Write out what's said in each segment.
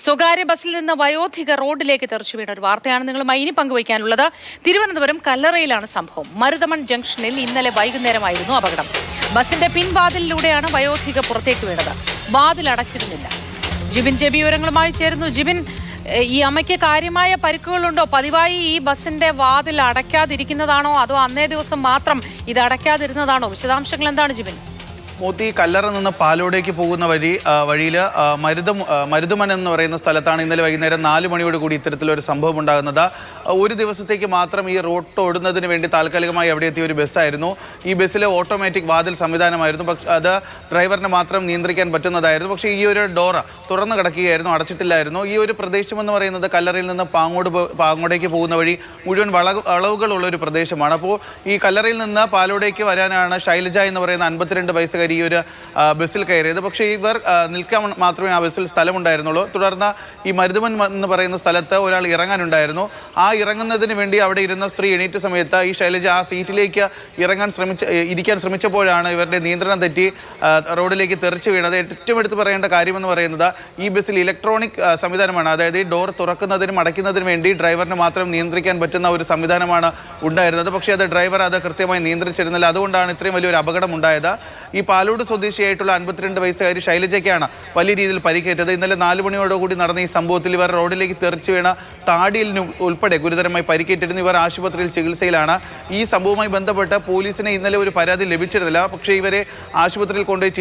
സ്വകാര്യ ബസ്സിൽ നിന്ന് വയോധിക റോഡിലേക്ക് തെറിച്ചു വീണ ഒരു വാർത്തയാണ് നിങ്ങളുമായി ഇനി പങ്കുവയ്ക്കാനുള്ളത്. തിരുവനന്തപുരം കല്ലറയിലാണ് സംഭവം. മരുതമൺ ജംഗ്ഷനിൽ ഇന്നലെ വൈകുന്നേരമായിരുന്നു അപകടം. ബസിന്റെ പിൻവാതിലിലൂടെയാണ് വയോധിക പുറത്തേക്ക് വീണത്. വാതിൽ അടച്ചിരുന്നില്ല. ജിബിൻ ജെബി വിവരങ്ങളുമായി ചേരുന്നു. ജിബിൻ, ഈ അമ്മയ്ക്ക് കാര്യമായ പരിക്കുകളുണ്ടോ? പതിവായി ഈ ബസിന്റെ വാതിൽ അടയ്ക്കാതിരിക്കുന്നതാണോ അതോ അന്നേ ദിവസം മാത്രം ഇത് അടയ്ക്കാതിരുന്നതാണോ? വിശദാംശങ്ങൾ എന്താണ് ജിബിൻ? മൂത്തി കല്ലറ നിന്ന് പാലോടേക്ക് പോകുന്ന വഴിയിൽ മരുതമൺ എന്ന് പറയുന്ന സ്ഥലത്താണ് ഇന്നലെ വൈകുന്നേരം 4 മണിയോട് കൂടി ഇത്തരത്തിലൊരു സംഭവം ഉണ്ടാകുന്നത്. ഒരു ദിവസത്തേക്ക് മാത്രം ഈ റോഡ് ഓടുന്നതിന് വേണ്ടി താൽക്കാലികമായി അവിടെ എത്തിയ ഒരു ബസ്സായിരുന്നു. ഈ ബസ്സിലെ ഓട്ടോമാറ്റിക് വാതിൽ സംവിധാനമായിരുന്നു. പക്ഷേ അത് ഡ്രൈവറിന് മാത്രം നിയന്ത്രിക്കാൻ പറ്റുന്നതായിരുന്നു. പക്ഷേ ഈ ഒരു ഡോർ തുറന്നു കിടക്കുകയായിരുന്നു, അടച്ചിട്ടില്ലായിരുന്നു. ഈ ഒരു പ്രദേശം എന്ന് പറയുന്നത് കല്ലറയിൽ നിന്ന് പാങ്ങോടേക്ക് പോകുന്ന വഴി മുഴുവൻ വളവുകളുള്ള ഒരു പ്രദേശമാണ്. അപ്പോൾ ഈ കല്ലറയിൽ നിന്ന് പാലോടേക്ക് വരാനാണ് ശൈലജ എന്ന് പറയുന്ന 52 വയസ്സുകാരി ഈ ഒരു ബസ്സിൽ കയറിയത്. പക്ഷേ ഇവർ നിൽക്കാൻ മാത്രമേ ആ ബസ്സിൽ സ്ഥലമുണ്ടായിരുന്നുള്ളൂ. തുടർന്ന് ഈ മരുതമൺ എന്ന് പറയുന്ന സ്ഥലത്ത് ഒരാൾ ഇറങ്ങാനുണ്ടായിരുന്നു. ആ ഇറങ്ങുന്നതിന് വേണ്ടി അവിടെ ഇരുന്ന സ്ത്രീ എണീറ്റ സമയത്ത് ഈ ശൈലജ ആ സീറ്റിലേക്ക് ഇരിക്കാൻ ശ്രമിച്ചപ്പോഴാണ് ഇവരുടെ നിയന്ത്രണം തെറ്റി റോഡിലേക്ക് തെറിച്ചു വീണത്. ഏറ്റവും എടുത്ത് പറയേണ്ട കാര്യമെന്ന് പറയുന്നത് ഈ ബസ്സിൽ ഇലക്ട്രോണിക് സംവിധാനമാണ്. അതായത് ഈ ഡോർ തുറക്കുന്നതിനും അടയ്ക്കുന്നതിനും വേണ്ടി ഡ്രൈവറിന് മാത്രം നിയന്ത്രിക്കാൻ പറ്റുന്ന ഒരു സംവിധാനമാണ് ഉണ്ടായിരുന്നത്. പക്ഷേ ഡ്രൈവർ അത് കൃത്യമായി നിയന്ത്രിച്ചിരുന്നില്ല. അതുകൊണ്ടാണ് ഇത്രയും വലിയൊരു അപകടം ഉണ്ടായത്. ഈ പാലോട് സ്വദേശിയായിട്ടുള്ള 52 വയസ്സുകാരി ശൈലജയ്ക്കാണ് വലിയ രീതിയിൽ പരിക്കേറ്റത്. ഇന്നലെ 4 മണിയോടുകൂടി നടന്ന ഈ സംഭവത്തിൽ ഇവർ റോഡിലേക്ക് തെറിച്ചു വീണ താടിയിലിന് ഉൾപ്പെടെ ഗുരുതരമായി പരിക്കേറ്റിരുന്നു. ഇവർ ആശുപത്രിയിൽ ചികിത്സയിലാണ്. ഈ സംഭവവുമായി ബന്ധപ്പെട്ട് പോലീസിന് ഇന്നലെ ഒരു പരാതി ലഭിച്ചിരുന്നില്ല. പക്ഷേ ഇവരെ ആശുപത്രിയിൽ കൊണ്ടുപോയി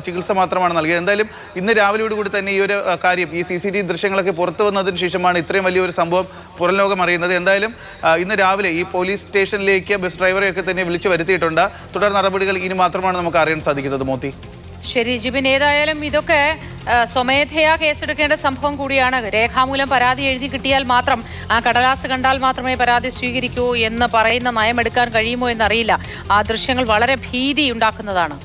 ചികിത്സ മാത്രമാണ് നൽകിയത്. എന്തായാലും ഇന്ന് രാവിലെയോടുകൂടി തന്നെ ഈ ഒരു കാര്യം, ഈ CCTV ദൃശ്യങ്ങളൊക്കെ പുറത്തു വന്നതിന് ശേഷമാണ് ഇത്രയും വലിയൊരു സംഭവം പുറം ലോകം അറിയുന്നത്. എന്തായാലും ഇന്ന് രാവിലെ ഈ പോലീസ് സ്റ്റേഷനിലേക്ക് ബസ് ഡ്രൈവറെയൊക്കെ തന്നെ വിളിച്ചു വരുത്തിയിട്ടുണ്ട്. തുടർ നടപടികൾ ഇനി മാത്രമാണ് നമുക്ക് അറിയാൻ സാധിക്കുന്നത്. മോത്തി, ശരി ജിബിൻ, ഏതായാലും ഇതൊക്കെ സ്വമേധയാ കേസെടുക്കേണ്ട സംഭവം കൂടിയാണ്. രേഖാമൂലം പരാതി എഴുതി കിട്ടിയാൽ മാത്രം, ആ കടലാസ് കണ്ടാൽ മാത്രമേ പരാതി സ്വീകരിക്കൂ എന്ന് പറയുന്ന നയമെടുക്കാൻ കഴിയുമോ എന്നറിയില്ല. ആ ദൃശ്യങ്ങൾ വളരെ ഭീതി ഉണ്ടാക്കുന്നതാണ്.